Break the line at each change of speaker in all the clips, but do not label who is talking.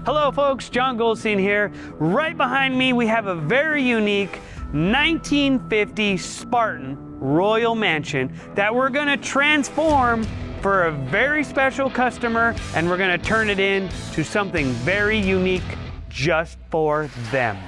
Hello folks, John Goldstein here. Right behind me we have a very unique 1950 Spartan Royal Mansion that we're going to transform for a very special customer, and we're going to turn it into something very unique just for them.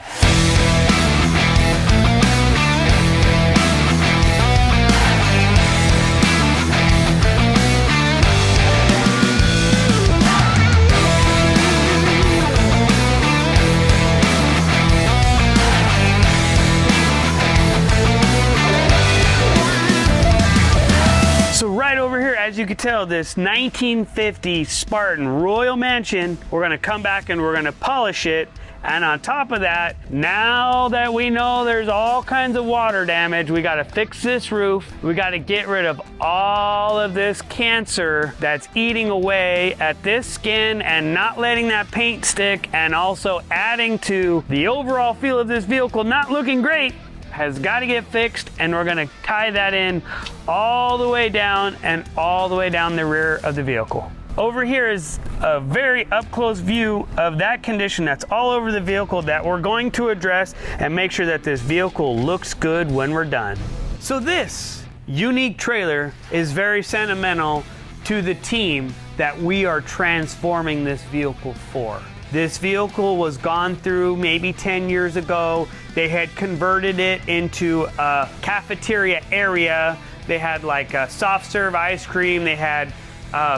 So right over here, as you can tell, this 1950 Spartan Royal Mansion, we're gonna come back and we're gonna polish it. And on top of that, now that we know there's all kinds of water damage, we gotta fix this roof. We gotta get rid of all of this cancer that's eating away at this skin and not letting that paint stick, and also adding to the overall feel of this vehicle not looking great. Has got to get fixed, and we're going to tie that in all the way down and all the way down the rear of the vehicle. Over here is a very up-close view of that condition that's all over the vehicle that we're going to address and make sure that this vehicle looks good when we're done. So this unique trailer is very sentimental to the team that we are transforming this vehicle for. This vehicle was gone through maybe 10 years ago. They had converted it into a cafeteria area. They had like a soft serve ice cream. They had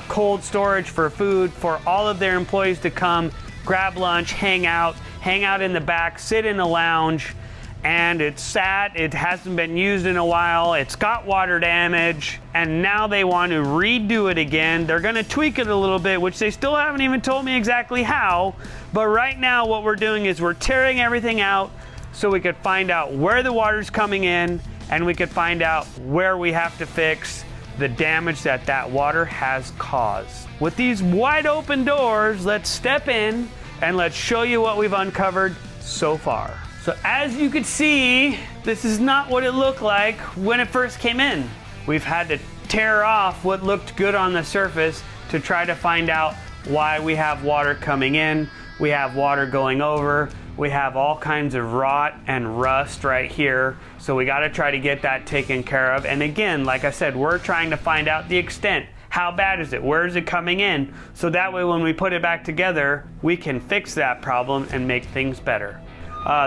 cold storage for food for all of their employees to come, grab lunch, hang out in the back, sit in the lounge. And it's sat, it hasn't been used in a while, it's got water damage, and now they want to redo it again. They're gonna tweak it a little bit, which they still haven't even told me exactly how, but right now what we're doing is we're tearing everything out so we could find out where the water's coming in, and we could find out where we have to fix the damage that that water has caused. With these wide open doors, let's step in and let's show you what we've uncovered so far. So as you can see, this is not what it looked like when it first came in. We've had to tear off what looked good on the surface to try to find out why we have water coming in, we have water going over, we have all kinds of rot and rust right here. So we gotta try to get that taken care of. And again, like I said, we're trying to find out the extent. How bad is it? Where is it coming in? So that way when we put it back together, we can fix that problem and make things better.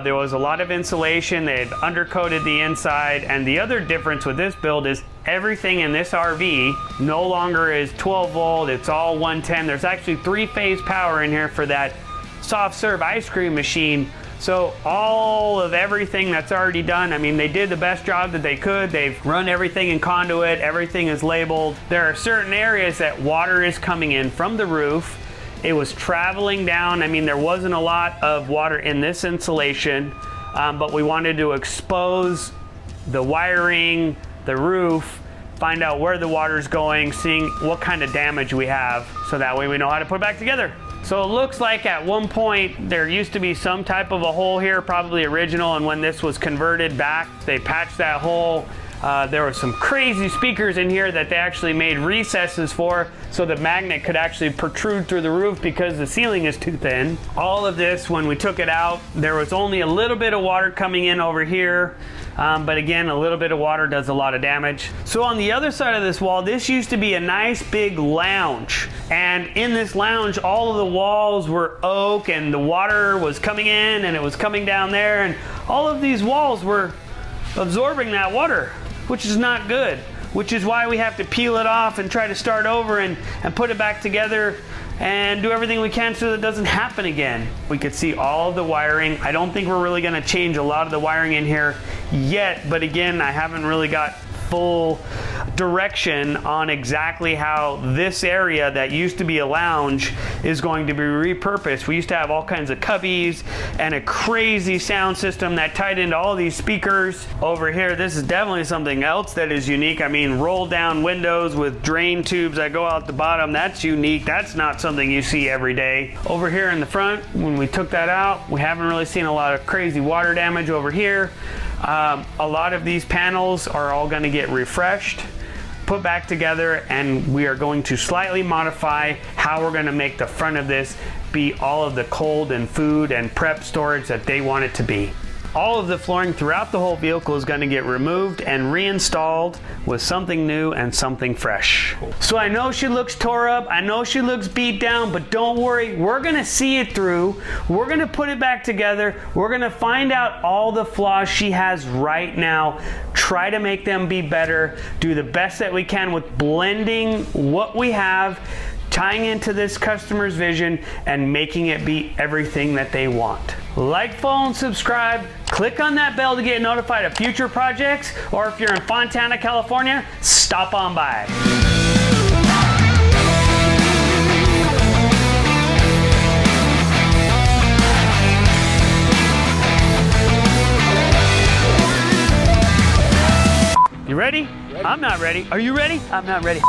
There was a lot of insulation. They had undercoated the inside, and the other difference with this build is everything in this RV no longer is 12 volt, it's all 110. There's actually 3-phase power in here for that soft serve ice cream machine. So all of everything that's already done, I mean, they did the best job that they could. They've run everything in conduit, everything is labeled. There are certain areas that water is coming in from the roof. It was traveling down. I mean, there wasn't a lot of water in this insulation, but we wanted to expose the wiring, the roof, find out where the water's going, seeing what kind of damage we have, so that way we know how to put it back together. So it looks like at one point there used to be some type of a hole here, probably original, and when this was converted back, they patched that hole. There were some crazy speakers in here that they actually made recesses for, so the magnet could actually protrude through the roof because the ceiling is too thin. All of this, when we took it out, there was only a little bit of water coming in over here. But again, a little bit of water does a lot of damage. So on the other side of this wall, this used to be a nice big lounge. And in this lounge, all of the walls were oak, and the water was coming in and it was coming down there. And all of these walls were absorbing that water, which is not good, which is why we have to peel it off and try to start over and put it back together and do everything we can so that it doesn't happen again. We could see all of the wiring. I don't think we're really gonna change a lot of the wiring in here yet, but again, I haven't really got full direction on exactly how this area that used to be a lounge is going to be repurposed. We used to have all kinds of cubbies and a crazy sound system that tied into all these speakers. Over here, this is definitely something else that is unique. I mean, roll down windows with drain tubes that go out the bottom, that's unique. That's not something you see every day. Over here in the front, when we took that out, we haven't really seen a lot of crazy water damage over here. A lot of these panels are all going to get refreshed, put back together, and we are going to slightly modify how we're going to make the front of this be all of the cold and food and prep storage that they want it to be. All of the flooring throughout the whole vehicle is going to get removed and reinstalled with something new and something fresh. So I know she looks tore up, I know she looks beat down, but don't worry, we're going to see it through. We're going to put it back together. We're going to find out all the flaws she has right now, try to make them be better, do the best that we can with blending what we have, tying into this customer's vision and making it be everything that they want. Like, follow, and subscribe. Click on that bell to get notified of future projects, or if you're in Fontana, California, stop on by. You ready? I'm not ready. Are you ready? I'm not ready.